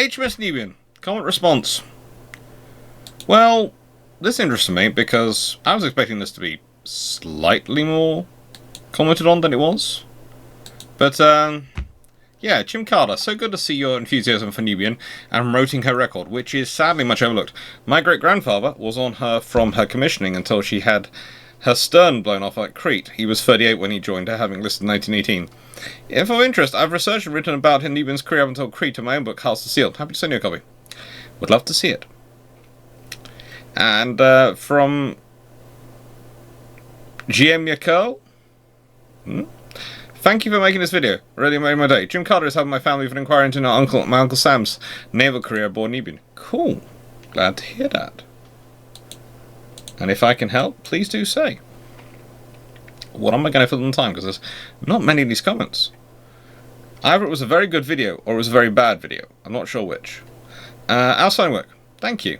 HMS Nubian. Comment response. Well, this interested me because I was expecting this to be slightly more commented on than it was. But, yeah, Jim Carter, so good to see your enthusiasm for Nubian and promoting her record, which is sadly much overlooked. My great-grandfather was on her from her commissioning until she had her stern blown off at Crete. He was 38 when he joined her, having listed in 1918. If of interest, I've researched and written about Nubian's career up until Crete in my own book, Castle Sealed. Happy to send you a copy. Would love to see it. And from GM Yakel. Thank you for making this video. Really made my day. Jim Carter is helping my family with an inquiry into my uncle Sam's naval career aboard Nubian. Cool. Glad to hear that. And if I can help, please do say. What am I going to fill in time? Because there's not many of these comments. Either it was a very good video or it was a very bad video. I'm not sure which. Outside work. Thank you.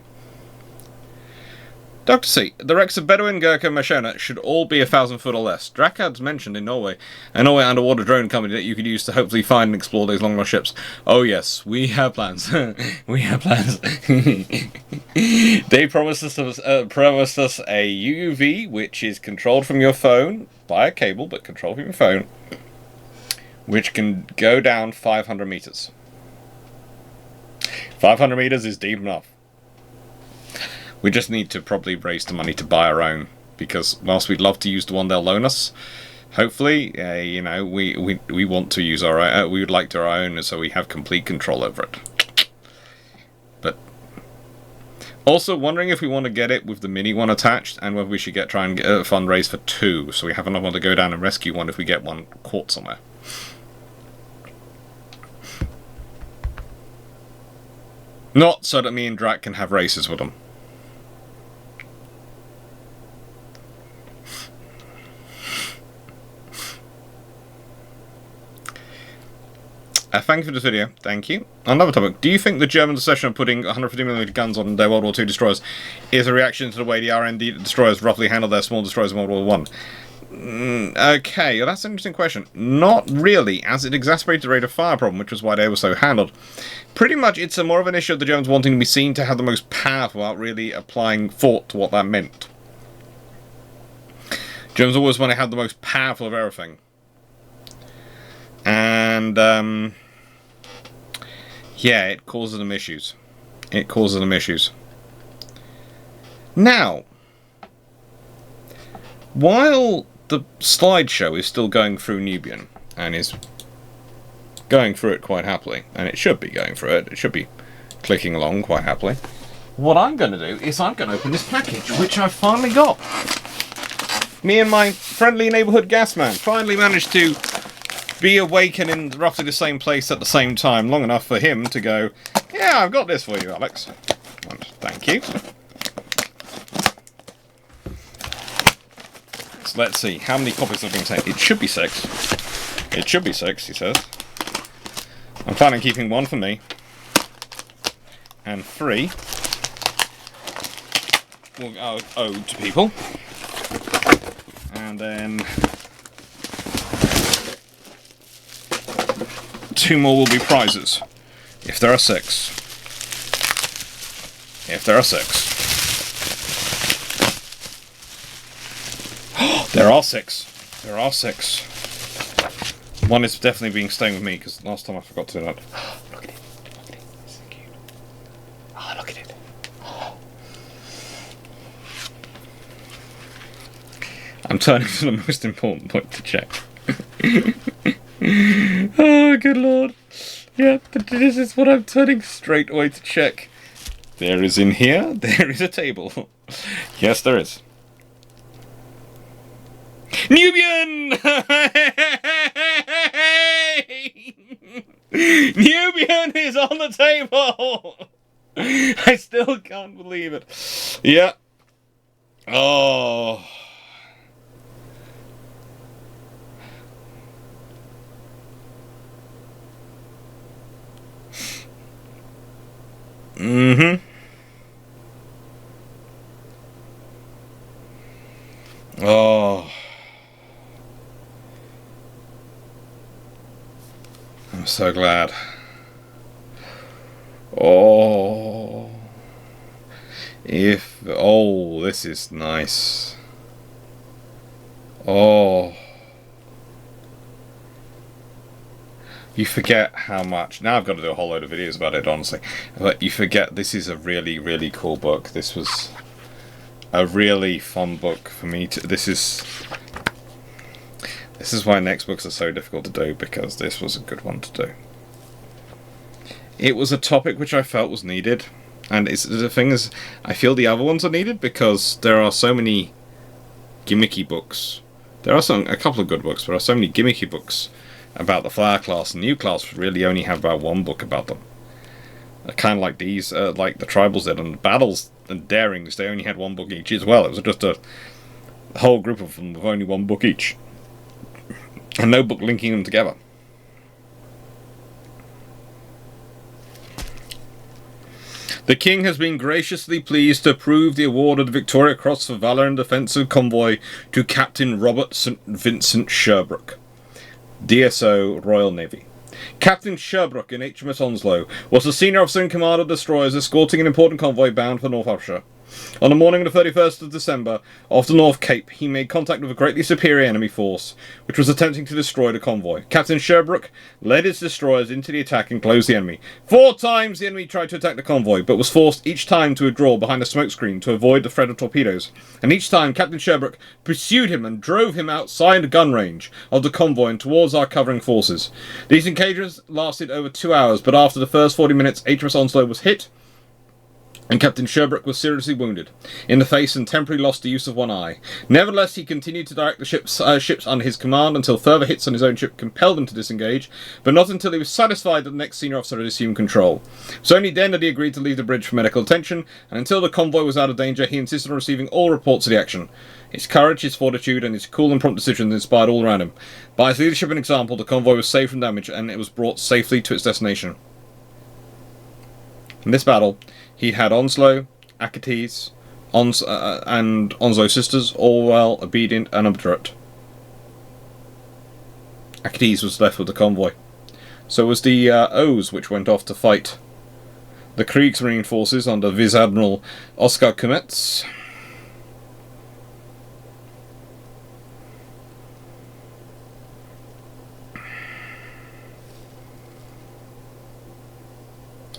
Dr. C. The wrecks of Bedouin, Gurkha, and Mashona should all be 1,000 foot or less. Drakad's mentioned in Norway, a Norway underwater drone company that you could use to hopefully find and explore those long-lost ships. Oh yes, we have plans. We have plans. They promised us a UUV, which is controlled from your phone by a cable, but controlled from your phone, which can go down 500 meters. 500 meters is deep enough. We just need to probably raise the money to buy our own, because whilst we'd love to use the one they'll loan us, hopefully, you know, we want to use our own, we would like to our own, so we have complete control over it. But also wondering if we want to get it with the mini one attached, and whether we should try and get a fundraise for 2, so we have enough one to go down and rescue one if we get one caught somewhere. Not so that me and Drak can have races with them. Thank you for this video. Thank you. Another topic. Do you think the German obsession of putting 150mm guns on their World War II destroyers is a reaction to the way the RND destroyers roughly handle their small destroyers in World War I? Okay, well, that's an interesting question. Not really, as it exacerbated the rate of fire problem, which was why they were so handled. Pretty much, it's more of an issue of the Germans wanting to be seen to have the most powerful without really applying thought to what that meant. Germans always want to have the most powerful of everything. And, yeah, it causes them issues. It causes them issues. Now, while the slideshow is still going through Nubian, and is going through it quite happily, and it should be going through it, it should be clicking along quite happily, what I'm going to do is I'm going to open this package, which I finally got. Me and my friendly neighbourhood gas man finally managed to be awakened in roughly the same place at the same time, long enough for him to go, yeah, I've got this for you, Alex. And thank you. So let's see, how many copies have been taken? It should be 6. It should be 6, he says. I'm planning on keeping 1 for me. And 3 will go owed to people. And then 2 more will be prizes. If there are 6. If there are 6. There are 6. There are 6. One is definitely being staying with me, because last time I forgot to do that. Look at it. Look at it. This is cute. Oh, look at it. I'm turning to the most important point to check. Oh, good lord. Yeah, but this is what I'm turning straight away to check. There is in here, there is a table. Yes, there is. Nubian! Nubian is on the table! I still can't believe it. Yeah. Oh. Mm-hmm. Oh. I'm so glad. Oh, oh, this is nice. Oh, you forget how much. Now I've got to do a whole load of videos about it, honestly. But you forget this is a really, really cool book. This was a really fun book for me to. This is why next books are so difficult to do, because this was a good one to do. It was a topic which I felt was needed, and the thing is, I feel the other ones are needed because there are so many gimmicky books. There are a couple of good books, but there are so many gimmicky books about the Flower class, and New class really only have about one book about them. Kind of like these, like the Tribals did, and Battles and Darings, they only had one book each as well. It was just a whole group of them with only one book each, and no book linking them together. The King has been graciously pleased to approve the award of the Victoria Cross for Valour in Defence of Convoy to Captain Robert St. Vincent Sherbrooke, DSO, Royal Navy. Captain Sherbrooke in HMS Onslow was the senior officer in command of destroyers escorting an important convoy bound for North Africa. On the morning of the 31st of December, off the North Cape, he made contact with a greatly superior enemy force, which was attempting to destroy the convoy. Captain Sherbrooke led his destroyers into the attack and closed the enemy. 4 times the enemy tried to attack the convoy, but was forced each time to withdraw behind a smokescreen to avoid the threat of torpedoes. And each time, Captain Sherbrooke pursued him and drove him outside the gun range of the convoy and towards our covering forces. These engagements lasted over 2 hours, but after the first 40 minutes, HMS Onslow was hit, and Captain Sherbrooke was seriously wounded in the face and temporarily lost the use of one eye. Nevertheless, he continued to direct the ships under his command until further hits on his own ship compelled him to disengage, but not until he was satisfied that the next senior officer had assumed control. It was only then that he agreed to leave the bridge for medical attention, and until the convoy was out of danger, he insisted on receiving all reports of the action. His courage, his fortitude, and his cool and prompt decisions inspired all around him. By his leadership and example, the convoy was saved from damage, and it was brought safely to its destination. In this battle, he had Onslow, Achates, and Onslow's sisters, all well, obedient, and obdurate. Achates was left with the convoy. So was the O's, which went off to fight the Kriegsmarine forces under Vice Admiral Oskar Kumetz.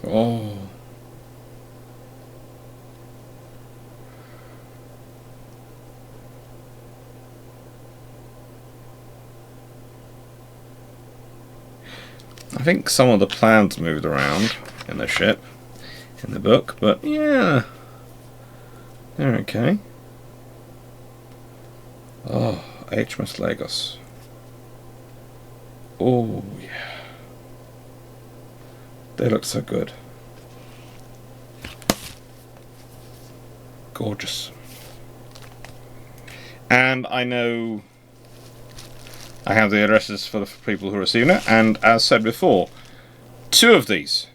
Oh. I think some of the plans moved around in the ship, in the book, but yeah, they're okay. Oh, HMS Lagos. Oh, yeah. They look so good. Gorgeous. And I know I have the addresses for the people who are receiving it, and as said before, two of these.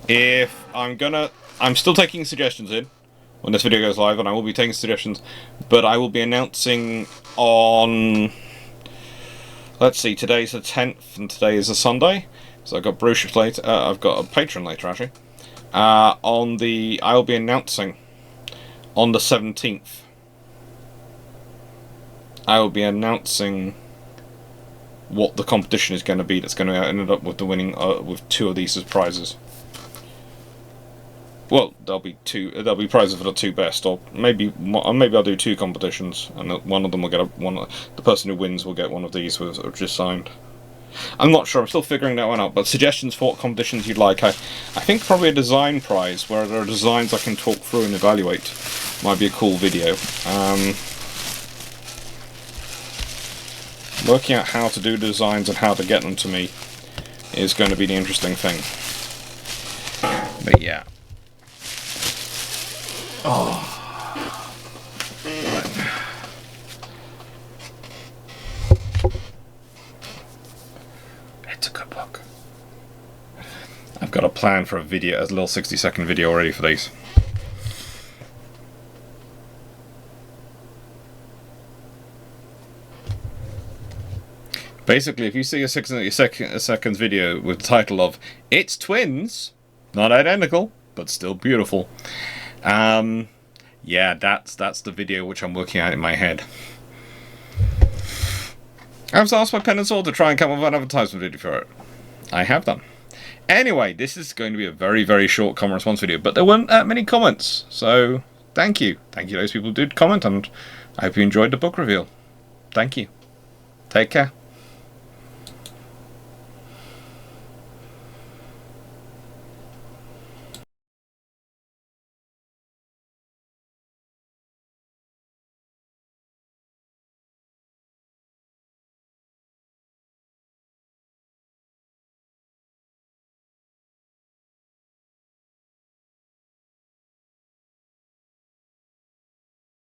If I'm still taking suggestions in when this video goes live, and I will be taking suggestions, but I will be announcing on, let's see, today's the 10th, and today is a Sunday, so I've got brochures later, I've got a Patreon later, actually. I will be announcing on the 17th. I will be announcing what the competition is going to be that's going to end up with the winning with 2 of these as prizes. Well, there'll be prizes for the 2 best, or maybe I'll do 2 competitions, and one of them will get the person who wins will get one of these which is signed. I'm not sure, I'm still figuring that one out, but suggestions for what competitions you'd like. I think probably a design prize where there are designs I can talk through and evaluate might be a cool video. Working out how to do designs and how to get them to me is going to be the interesting thing. But yeah. Oh. It's a good book. I've got a plan for a video, a little 60-second video already for these. Basically, if you see a 6 seconds video with the title of "It's Twins," Not identical, but still beautiful. Yeah, that's the video which I'm working at in my head. I was asked by Pen and Sword to try and come up with an advertisement video for it. I have done. Anyway, this is going to be a very, very short comment response video, but there weren't many comments, so thank you. Thank you to those people who did comment, and I hope you enjoyed the book reveal. Thank you. Take care.